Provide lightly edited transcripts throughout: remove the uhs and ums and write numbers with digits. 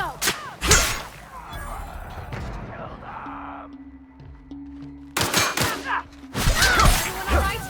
go! Everyone all right?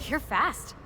you're fast.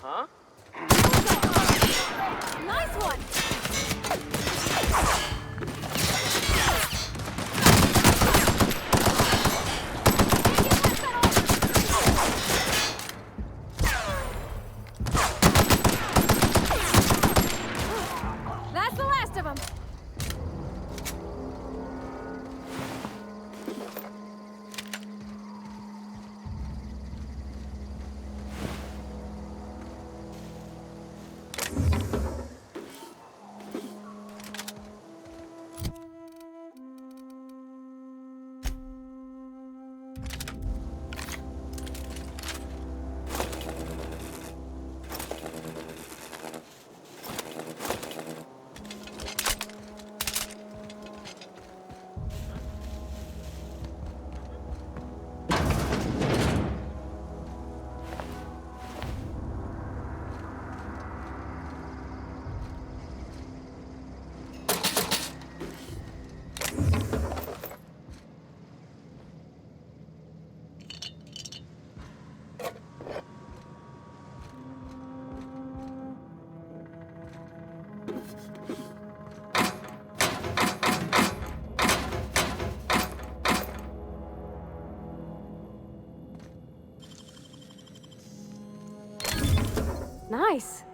Huh? Nice one! That's the last of them! Nice.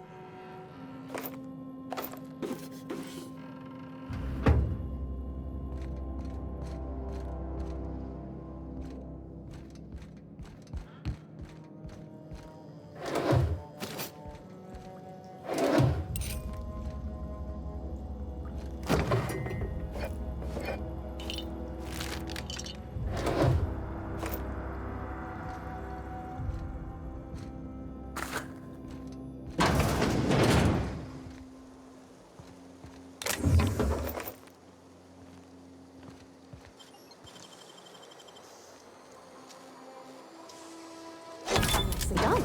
Nicely done.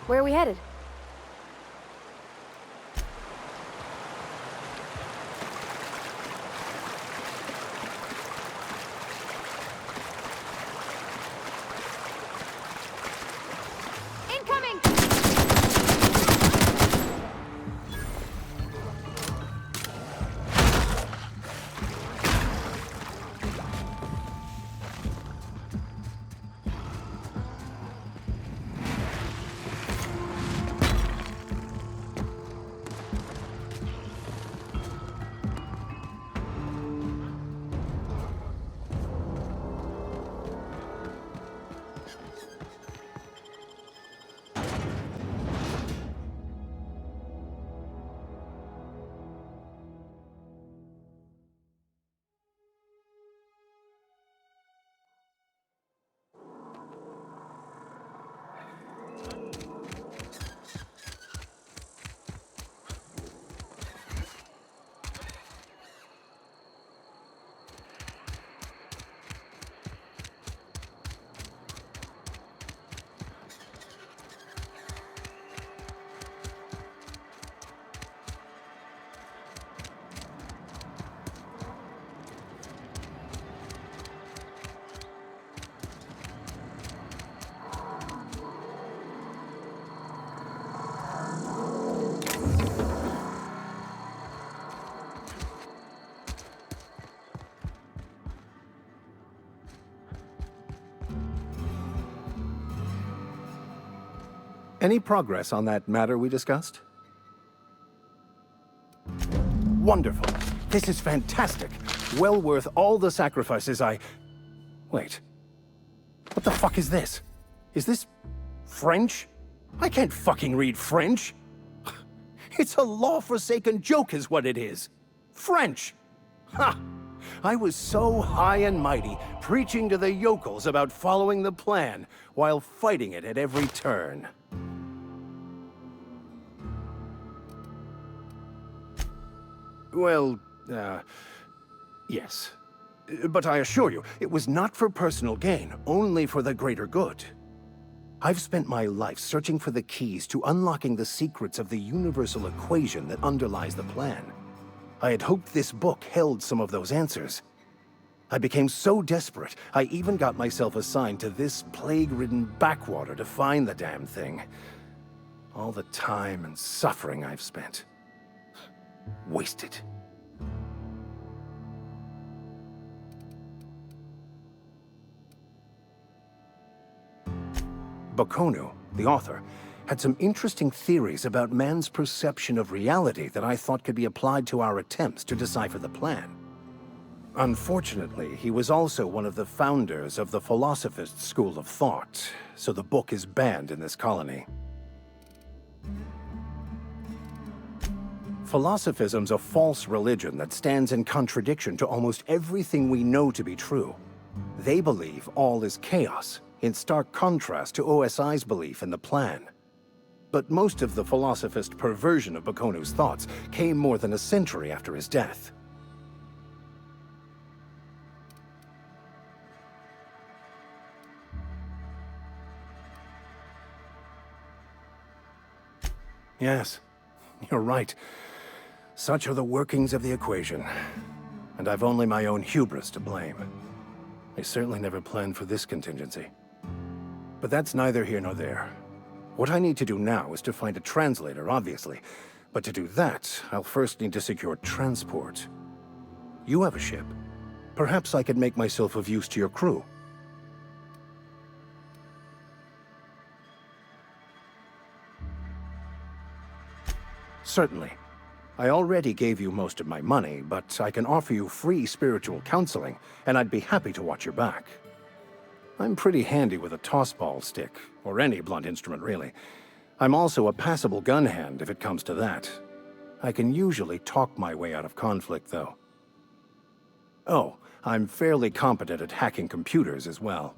Where are we headed? Incoming! Any progress on that matter we discussed? Wonderful. This is fantastic. Well worth all the sacrifices I... Wait. What the fuck is this? Is this... French? I can't fucking read French. It's a law-forsaken joke is what it is. French! Ha! I was so high and mighty, preaching to the yokels about following the plan, while fighting it at every turn. Well, yes. But I assure you, it was not for personal gain, only for the greater good. I've spent my life searching for the keys to unlocking the secrets of the universal equation that underlies the plan. I had hoped this book held some of those answers. I became so desperate, I even got myself assigned to this plague-ridden backwater to find the damn thing. All the time and suffering I've spent. Wasted. Bakonu, the author, had some interesting theories about man's perception of reality that I thought could be applied to our attempts to decipher the plan. Unfortunately, he was also one of the founders of the Philosophist school of thought, so the book is banned in this colony. Philosophism's a false religion that stands in contradiction to almost everything we know to be true. They believe all is chaos, in stark contrast to OSI's belief in the plan. But most of the philosophist perversion of Bakonu's thoughts came more than a century after his death. Yes, you're right. Such are the workings of the equation. And I've only my own hubris to blame. I certainly never planned for this contingency. But that's neither here nor there. What I need to do now is to find a translator, obviously. But to do that, I'll first need to secure transport. You have a ship. Perhaps I could make myself of use to your crew. Certainly. I already gave you most of my money, but I can offer you free spiritual counseling, and I'd be happy to watch your back. I'm pretty handy with a tossball stick, or any blunt instrument, really. I'm also a passable gun hand, if it comes to that. I can usually talk my way out of conflict, though. Oh, I'm fairly competent at hacking computers as well.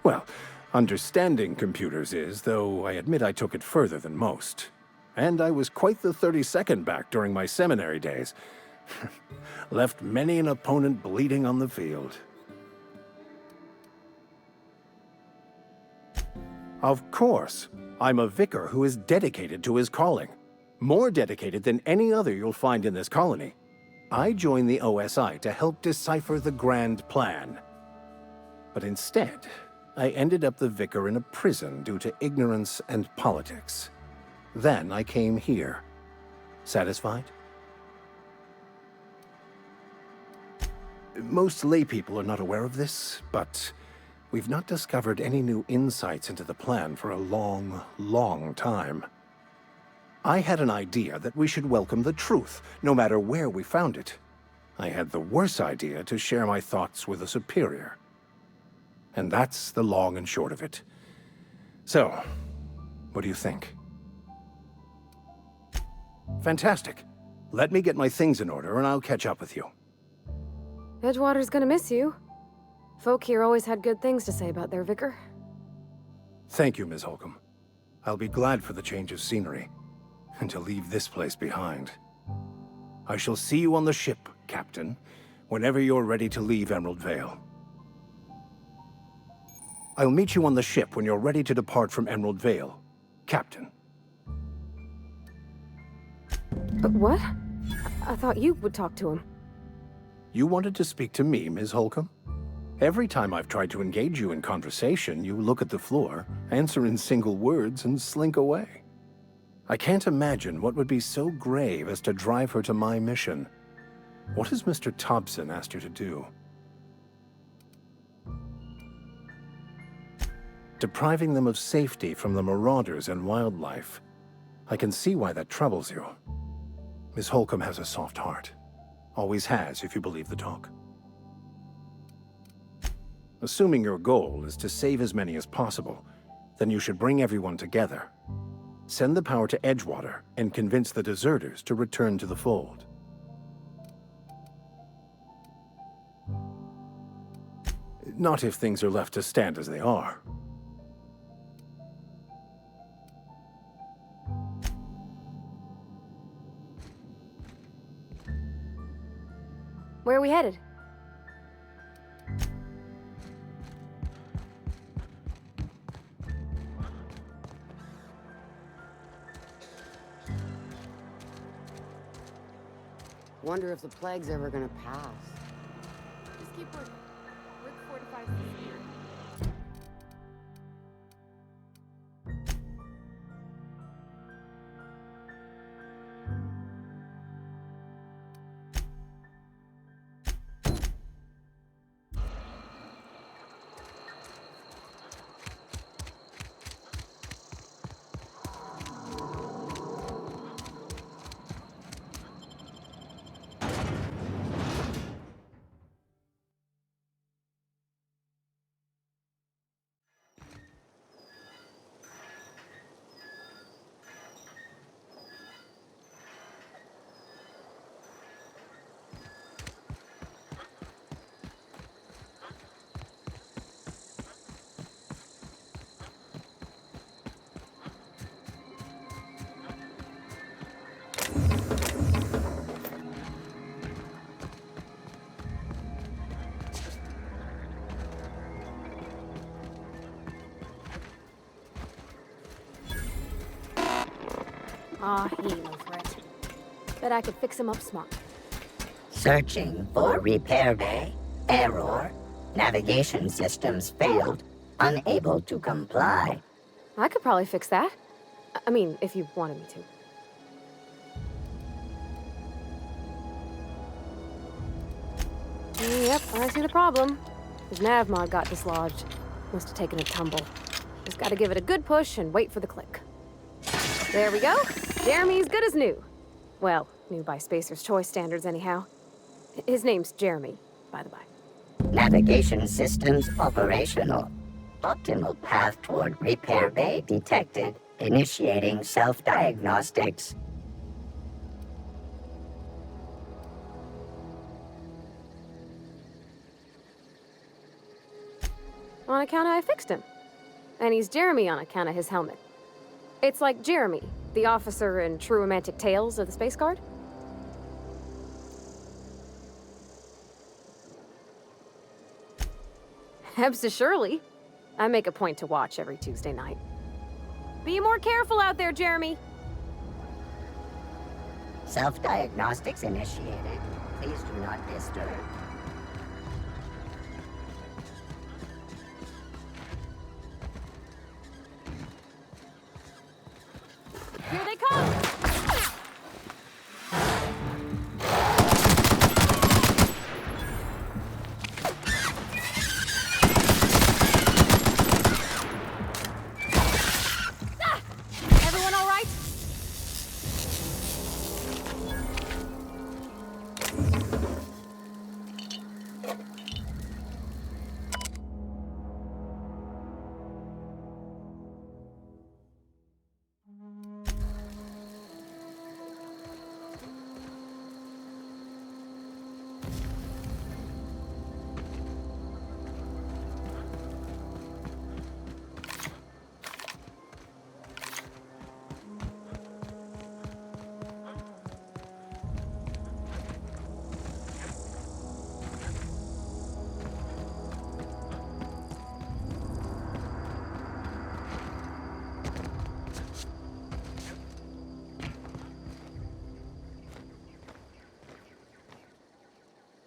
Well, understanding computers is, though I admit I took it further than most. And I was quite the 32nd back during my seminary days. Left many an opponent bleeding on the field. Of course, I'm a vicar who is dedicated to his calling. More dedicated than any other you'll find in this colony. I joined the OSI to help decipher the grand plan. But instead, I ended up the vicar in a prison due to ignorance and politics. Then I came here. Satisfied? Most laypeople are not aware of this, but we've not discovered any new insights into the plan for a long, long time. I had an idea that we should welcome the truth, no matter where we found it. I had the worse idea to share my thoughts with a superior. And that's the long and short of it. So, what do you think? Fantastic. Let me get my things in order and I'll catch up with you. Edgewater's gonna miss you. Folk here always had good things to say about their vicar. Thank you, Ms. Holcomb. I'll be glad for the change of scenery, and to leave this place behind. I shall see you on the ship, Captain, whenever you're ready to leave Emerald Vale. I'll meet you on the ship when you're ready to depart from Emerald Vale, Captain. But what? I thought you would talk to him. You wanted to speak to me, Ms. Holcomb? Every time I've tried to engage you in conversation, you look at the floor, answer in single words, and slink away. I can't imagine what would be so grave as to drive her to my mission. What has Mr. Thompson asked you to do? Depriving them of safety from the marauders and wildlife. I can see why that troubles you. Miss Holcomb has a soft heart. Always has, if you believe the talk. Assuming your goal is to save as many as possible, then you should bring everyone together. Send the power to Edgewater and convince the deserters to return to the fold. Not if things are left to stand as they are. Where are we headed? Wonder if the plague's ever gonna pass. Just keep working. Rick fortifies the spear. Ah, he knows for it. Bet I could fix him up smart. Searching for repair bay. Error. Navigation systems failed. Unable to comply. I could probably fix that. I mean, if you wanted me to. Yep, I see the problem. His nav mod got dislodged. Must have taken a tumble. Just gotta give it a good push and wait for the click. There we go. Jeremy's good as new. Well, new by Spacer's Choice standards anyhow. His name's Jeremy, by the by. Navigation systems operational. Optimal path toward repair bay detected. Initiating self-diagnostics. On account of I fixed him. And he's Jeremy on account of his helmet. It's like Jeremy, the officer in True Romantic Tales of the Space Guard. Surely. I make a point to watch every Tuesday night. Be more careful out there, Jeremy. Self-diagnostics initiated. Please do not disturb. Here they come! Everyone all right?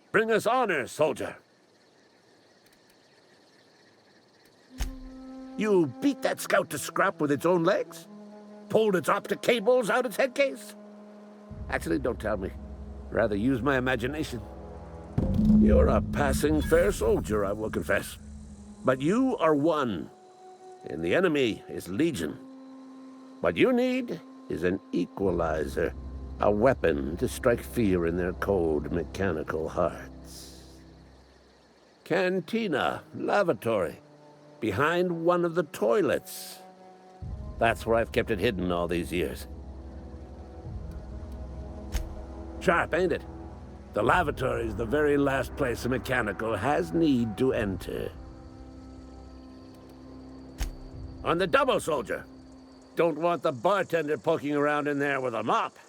Bring us honor, soldier. You beat that scout to scrap with its own legs? Pulled its optic cables out its headcase? Actually, don't tell me. Rather use my imagination. You're a passing fair soldier, I will confess. But you are one, and the enemy is legion. What you need is an equalizer. A weapon to strike fear in their cold, mechanical hearts. Cantina, lavatory, behind one of the toilets. That's where I've kept it hidden all these years. Sharp, ain't it? The lavatory is the very last place a mechanical has need to enter. On the double, soldier. Don't want the bartender poking around in there with a mop.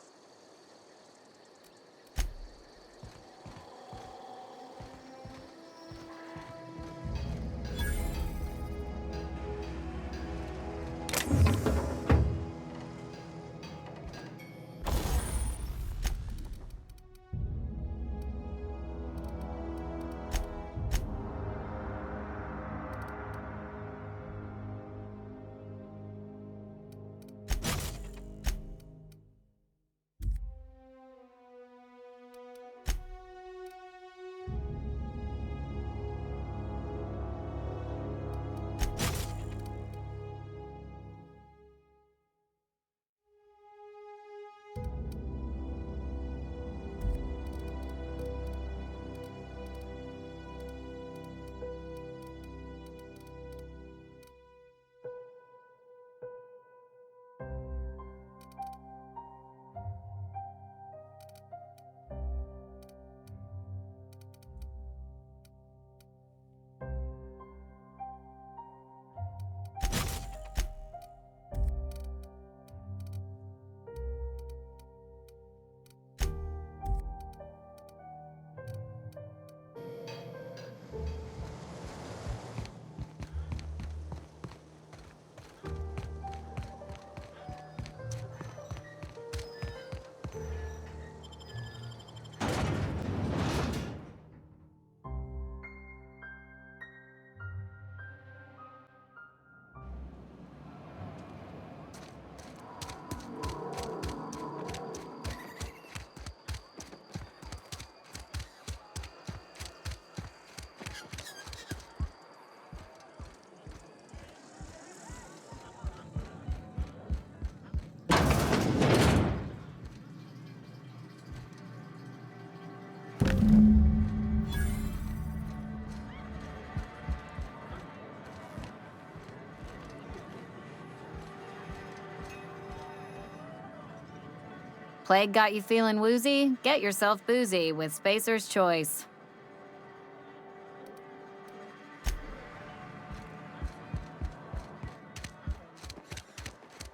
Plague got you feeling woozy? Get yourself boozy with Spacer's Choice.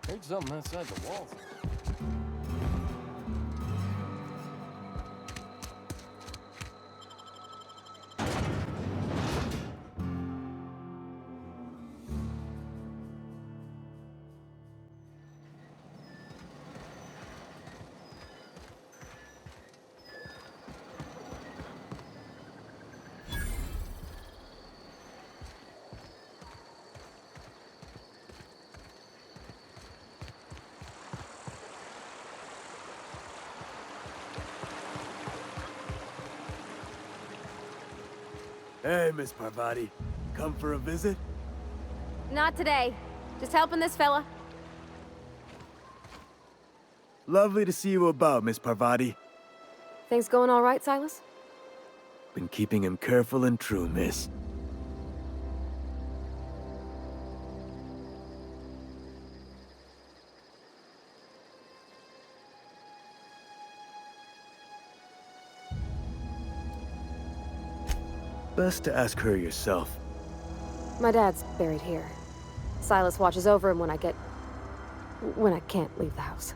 Heard something outside the walls. Hey, Miss Parvati. Come for a visit? Not today. Just helping this fella. Lovely to see you about, Miss Parvati. Things going all right, Silas? Been keeping him careful and true, miss. Best to ask her yourself. My dad's buried here. Silas watches over him when I can't leave the house.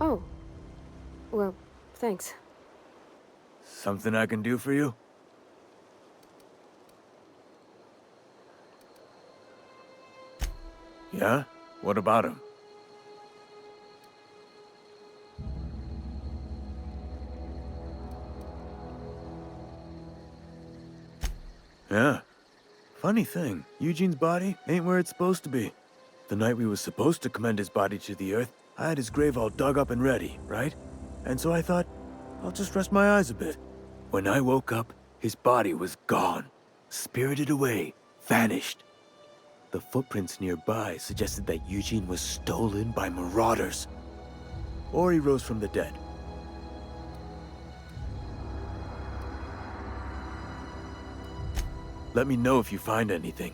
Oh. Well, thanks. Something I can do for you? Yeah? What about him? Yeah. Funny thing, Eugene's body ain't where it's supposed to be. The night we was supposed to commend his body to the earth, I had his grave all dug up and ready, right? And so I thought, I'll just rest my eyes a bit. When I woke up, his body was gone. Spirited away, vanished. The footprints nearby suggested that Eugene was stolen by marauders. Or he rose from the dead. Let me know if you find anything.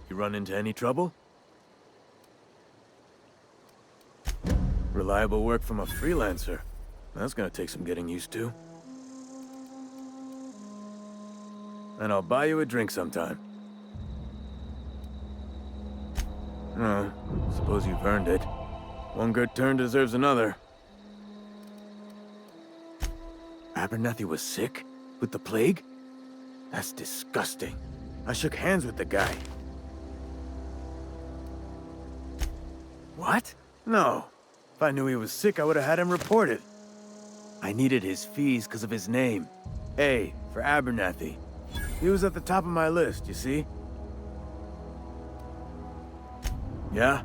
You run into any trouble? Reliable work from a freelancer. That's gonna take some getting used to. And I'll buy you a drink sometime. Oh, suppose you've earned it. One good turn deserves another. Abernathy was sick? With the plague? That's disgusting. I shook hands with the guy. What? No. If I knew he was sick, I would have had him reported. I needed his fees because of his name. A for Abernathy. He was at the top of my list, you see? Yeah?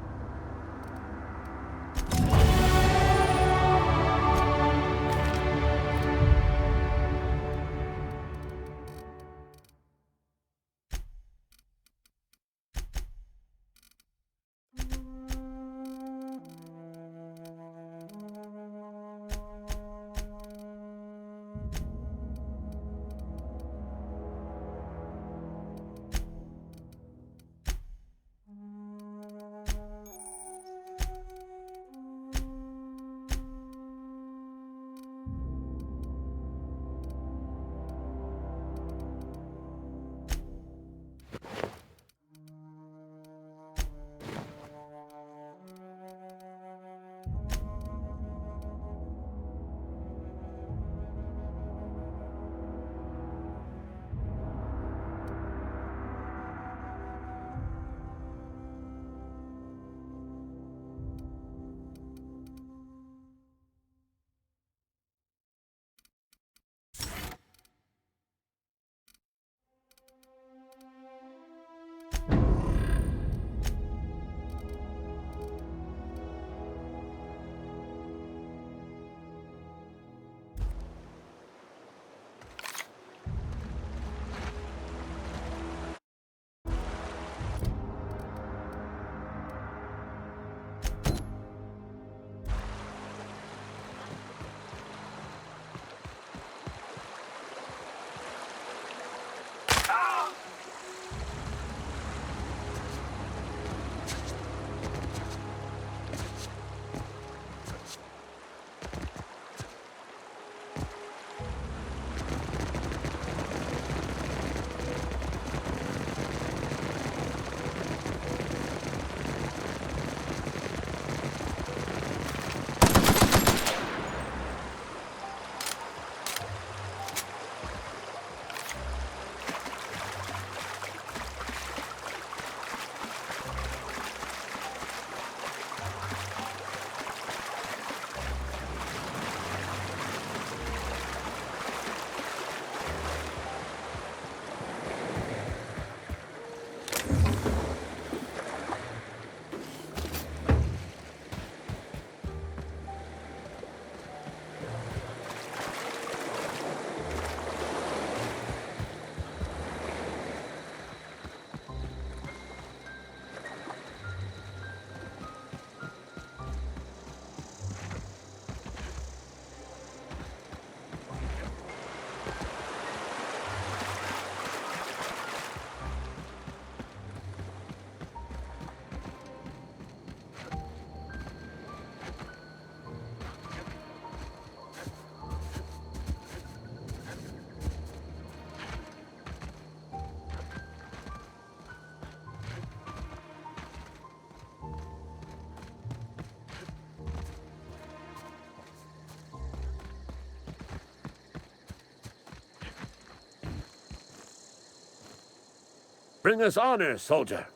Bring us honor, soldier.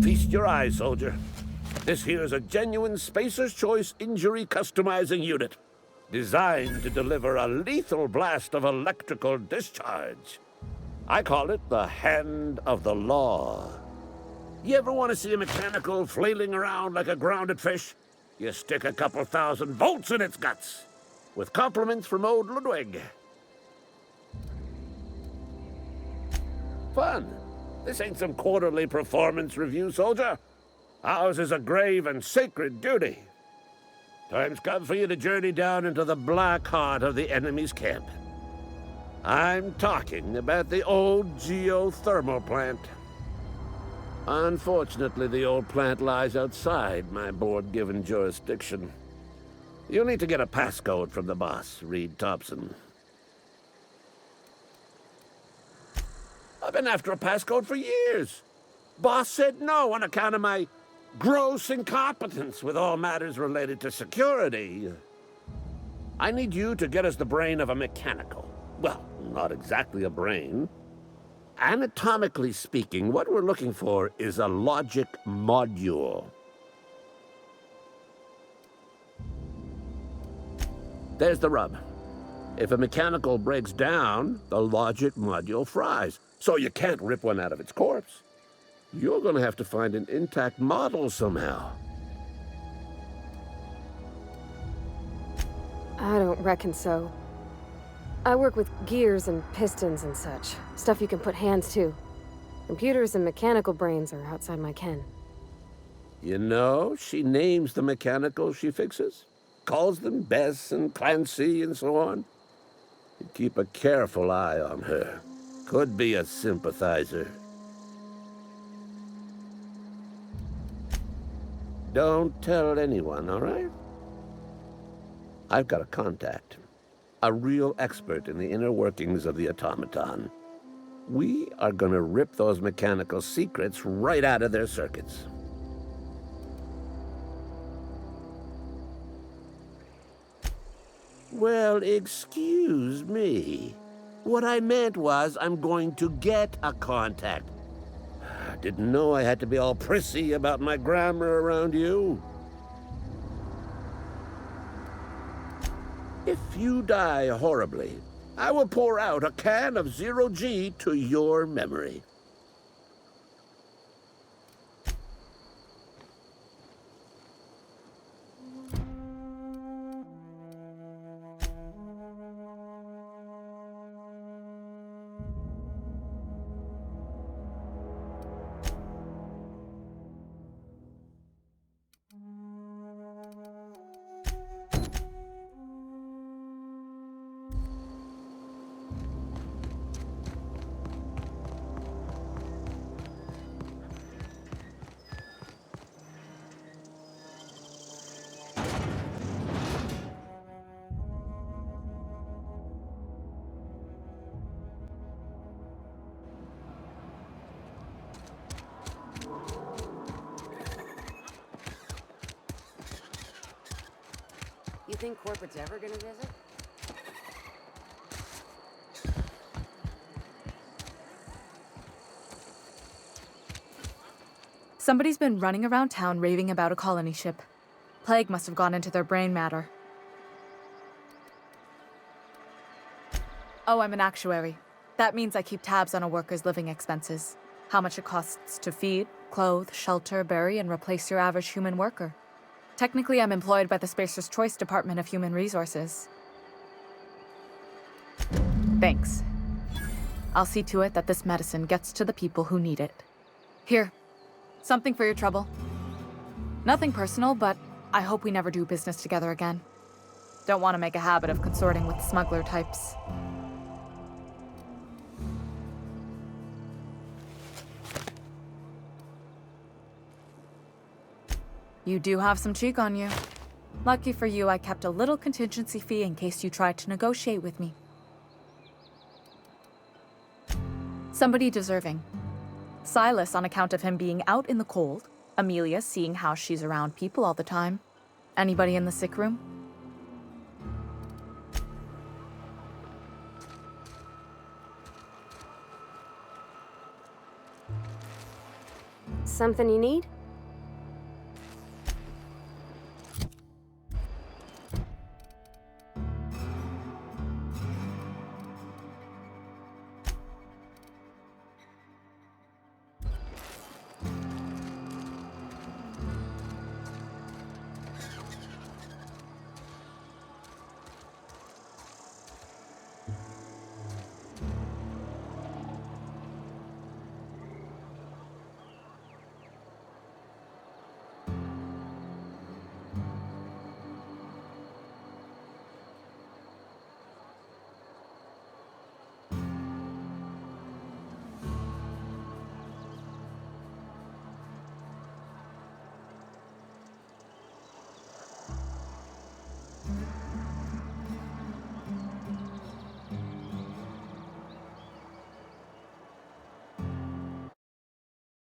Feast your eyes, soldier. This here is a genuine Spacer's Choice injury customizing unit, designed to deliver a lethal blast of electrical discharge. I call it the Hand of the Law. You ever want to see a mechanical flailing around like a grounded fish? You stick a couple thousand volts in its guts. With compliments from old Ludwig. Fun. This ain't some quarterly performance review, soldier. Ours is a grave and sacred duty. Time's come for you to journey down into the black heart of the enemy's camp. I'm talking about the old geothermal plant. Unfortunately, the old plant lies outside my board-given jurisdiction. You'll need to get a passcode from the boss, Reed Thompson. I've been after a passcode for years. Boss said no on account of my gross incompetence with all matters related to security. I need you to get us the brain of a mechanical. Well, not exactly a brain. Anatomically speaking, what we're looking for is a logic module. There's the rub. If a mechanical breaks down, the logic module fries. So you can't rip one out of its corpse. You're going to have to find an intact model somehow. I don't reckon so. I work with gears and pistons and such. Stuff you can put hands to. Computers and mechanical brains are outside my ken. You know, she names the mechanicals she fixes. Calls them Bess and Clancy and so on. You keep a careful eye on her. Could be a sympathizer. Don't tell anyone, all right? I've got a contact. A real expert in the inner workings of the automaton. We are gonna rip those mechanical secrets right out of their circuits. Well, excuse me. What I meant was I'm going to get a contact. I didn't know I had to be all prissy about my grammar around you. If you die horribly, I will pour out a can of 0G to your memory. You think corporate's ever gonna visit? Somebody's been running around town raving about a colony ship. Plague must have gone into their brain matter. Oh, I'm an actuary. That means I keep tabs on a worker's living expenses. How much it costs to feed, clothe, shelter, bury, and replace your average human worker. Technically, I'm employed by the Spacer's Choice Department of Human Resources. Thanks. I'll see to it that this medicine gets to the people who need it. Here, something for your trouble. Nothing personal, but I hope we never do business together again. Don't want to make a habit of consorting with smuggler types. You do have some cheek on you. Lucky for you, I kept a little contingency fee in case you tried to negotiate with me. Somebody deserving. Silas on account of him being out in the cold. Amelia seeing how she's around people all the time. Anybody in the sick room? Something you need?